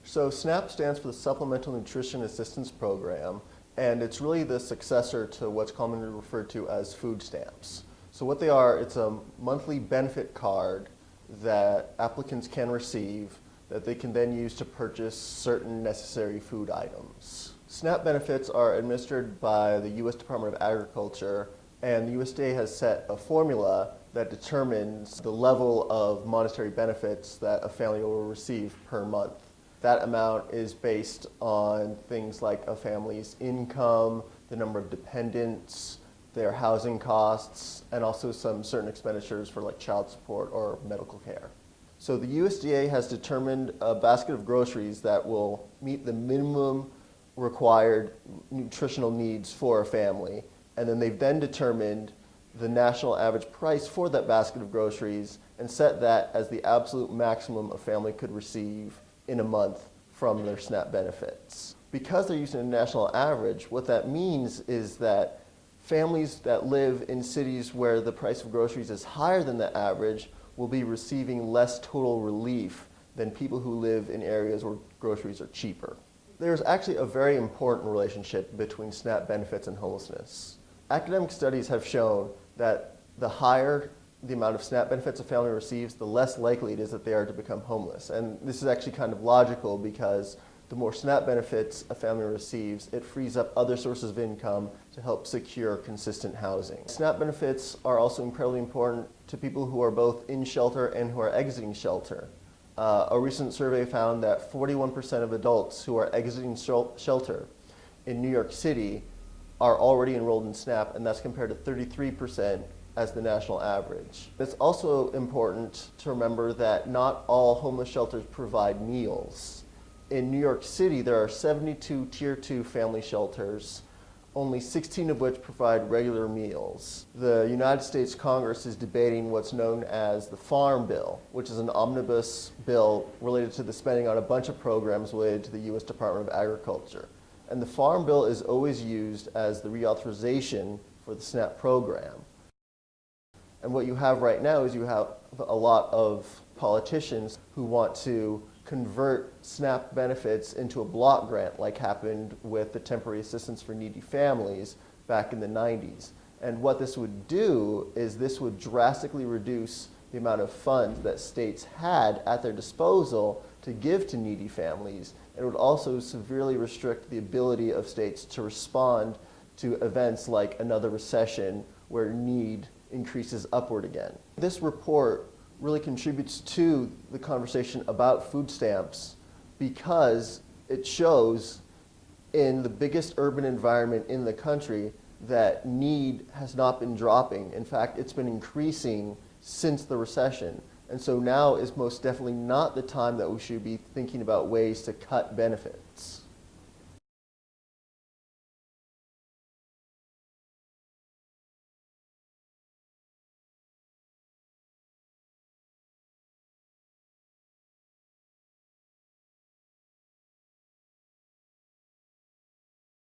So SNAP stands for the Supplemental Nutrition Assistance Program, and it's really the successor to what's commonly referred to as food stamps. So what they are, it's a monthly benefit card that applicants can receive that they can then use to purchase certain necessary food items. SNAP benefits are administered by the U.S. Department of Agriculture, and the USDA has set a formula that determines the level of monetary benefits that a family will receive per month. That amount is based on things like a family's income, the number of dependents, their housing costs, and also some certain expenditures for like child support or medical care. So the USDA has determined a basket of groceries that will meet the minimum required nutritional needs for a family, and then they've then determined the national average price for that basket of groceries and set that as the absolute maximum a family could receive in a month from their SNAP benefits. Because they're using a national average, what that means is that families that live in cities where the price of groceries is higher than the average will be receiving less total relief than people who live in areas where groceries are cheaper. There's actually a very important relationship between SNAP benefits and homelessness. Academic studies have shown that the higher the amount of SNAP benefits a family receives, the less likely it is that they are to become homeless. And this is actually kind of logical because the more SNAP benefits a family receives, it frees up other sources of income to help secure consistent housing. SNAP benefits are also incredibly important to people who are both in shelter and who are exiting shelter. A recent survey found that 41% of adults who are exiting shelter in New York City are already enrolled in SNAP, and that's compared to 33% as the national average. It's also important to remember that not all homeless shelters provide meals. In New York City, there are 72 Tier 2 family shelters, only 16 of which provide regular meals. The United States Congress is debating what's known as the Farm Bill, which is an omnibus bill related to the spending on a bunch of programs related to the U.S. Department of Agriculture. And the Farm Bill is always used as the reauthorization for the SNAP program. And what you have right now is you have a lot of politicians who want to convert SNAP benefits into a block grant, like happened with the Temporary Assistance for Needy Families back in the 90s. And what this would do is this would drastically reduce the amount of funds that states had at their disposal to give to needy families. It would also severely restrict the ability of states to respond to events like another recession where need increases upward again. This report really contributes to the conversation about food stamps because it shows in the biggest urban environment in the country that need has not been dropping. In fact, it's been increasing since the recession. And so now is most definitely not the time that we should be thinking about ways to cut benefits.